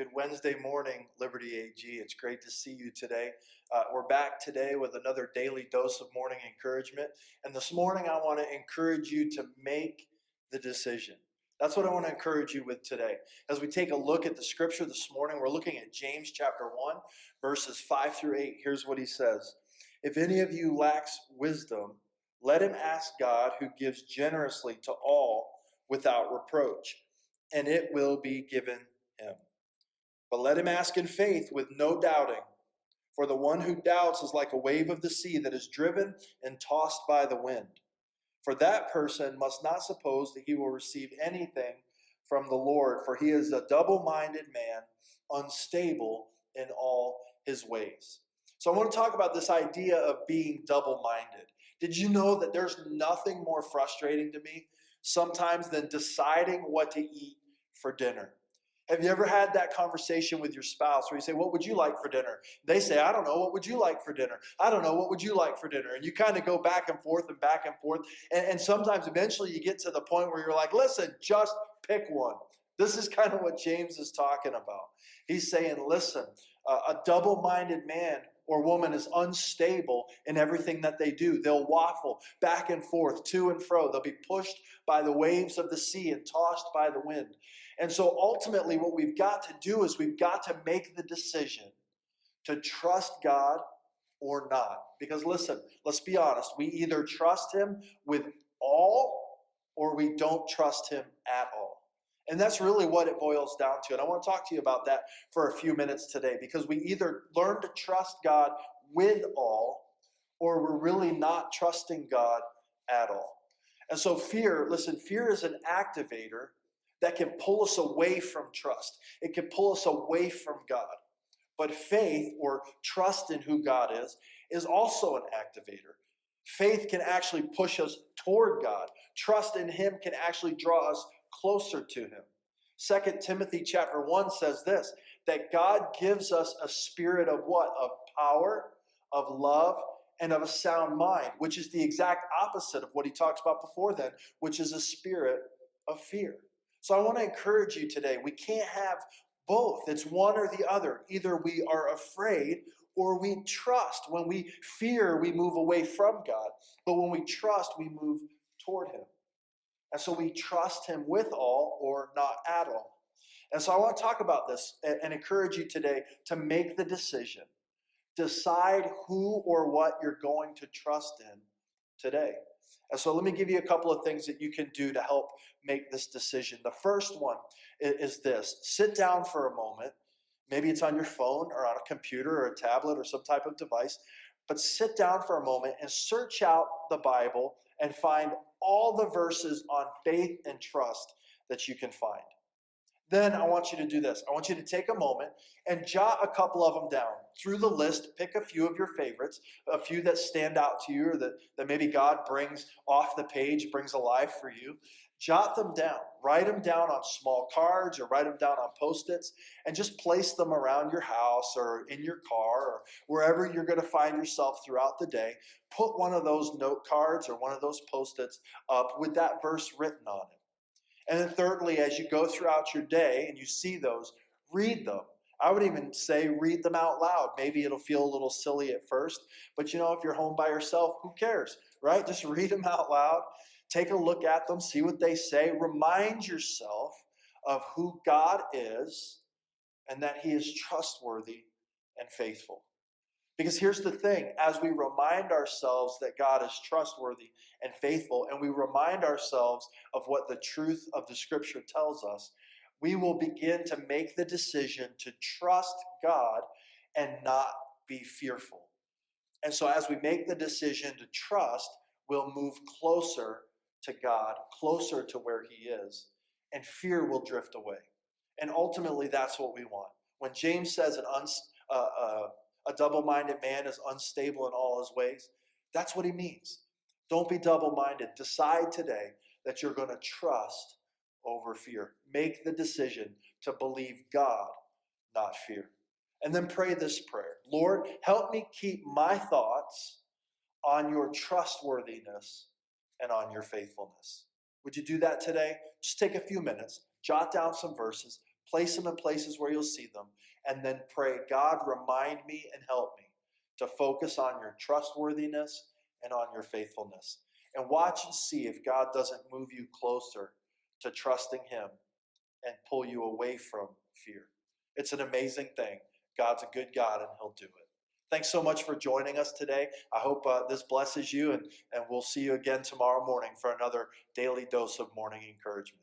Good Wednesday morning, Liberty AG. It's great to see you today. We're back today with another daily dose of morning encouragement. And this morning, I want to encourage you to make the decision. That's what I want to encourage you with today. As we take a look at the scripture this morning, we're looking at James chapter 1, verses 5 through 8. Here's what he says. If any of you lacks wisdom, let him ask God, who gives generously to all without reproach, and it will be given him. But let him ask in faith with no doubting. For the one who doubts is like a wave of the sea that is driven and tossed by the wind. For that person must not suppose that he will receive anything from the Lord, for he is a double-minded man, unstable in all his ways. So I want to talk about this idea of being double-minded. Did you know that there's nothing more frustrating to me sometimes than deciding what to eat for dinner? Have you ever had that conversation with your spouse where you say, what would you like for dinner? They say, I don't know. What would you like for dinner? I don't know. What would you like for dinner? And you kind of go back and forth and back and forth. And sometimes eventually you get to the point where you're like, listen, just pick one. This is kind of what James is talking about. He's saying, listen, a double-minded man or woman is unstable in everything that they do. They'll waffle back and forth, to and fro. They'll be pushed by the waves of the sea and tossed by the wind. And so ultimately what we've got to do is we've got to make the decision to trust God or not. Because listen, let's be honest. We either trust him with all or we don't trust him at all. And that's really what it boils down to. And I want to talk to you about that for a few minutes today, because we either learn to trust God with all or we're really not trusting God at all. And so fear is an activator that can pull us away from trust. It can pull us away from God. But faith, or trust in who God is also an activator. Faith can actually push us toward God. Trust in him can actually draw us closer to him. 2 Timothy chapter 1 says this, that God gives us a spirit of what? Of power, of love, and of a sound mind, which is the exact opposite of what he talks about before then, which is a spirit of fear. So I want to encourage you today, we can't have both. It's one or the other. Either we are afraid or we trust. When we fear, we move away from God. But when we trust, we move toward him. And so we trust him with all or not at all. And so I want to talk about this and encourage you today to make the decision. Decide who or what you're going to trust in today. And so let me give you a couple of things that you can do to help make this decision. The first one is this. Sit down for a moment. Maybe it's on your phone or on a computer or a tablet or some type of device. But sit down for a moment and search out the Bible and find all the verses on faith and trust that you can find. Then I want you to do this. I want you to take a moment and jot a couple of them down. Through the list, pick a few of your favorites, a few that stand out to you or that maybe God brings off the page, brings alive for you. Jot them down. Write them down on small cards or write them down on Post-its and just place them around your house or in your car or wherever you're going to find yourself throughout the day. Put one of those note cards or one of those Post-its up with that verse written on it. And then thirdly, as you go throughout your day and you see those, read them. I would even say read them out loud. Maybe it'll feel a little silly at first, but if you're home by yourself, who cares, right? Just read them out loud. Take a look at them, see what they say. Remind yourself of who God is and that he is trustworthy and faithful. Because here's the thing, as we remind ourselves that God is trustworthy and faithful, and we remind ourselves of what the truth of the scripture tells us, we will begin to make the decision to trust God and not be fearful. And so as we make the decision to trust, we'll move closer to God, closer to where he is, and fear will drift away. And ultimately, that's what we want. When James says a double-minded man is unstable in all his ways, that's what he means. Don't be double-minded. Decide today that you're going to trust over fear. Make the decision to believe God, not fear. And then pray this prayer. Lord, help me keep my thoughts on your trustworthiness and on your faithfulness. Would you do that today? Just take a few minutes, jot down some verses, Place them in places where you'll see them, and then pray, God, remind me and help me to focus on your trustworthiness and on your faithfulness. And watch and see if God doesn't move you closer to trusting Him and pull you away from fear. It's an amazing thing. God's a good God, and He'll do it. Thanks so much for joining us today. I hope this blesses you, and we'll see you again tomorrow morning for another daily dose of morning encouragement.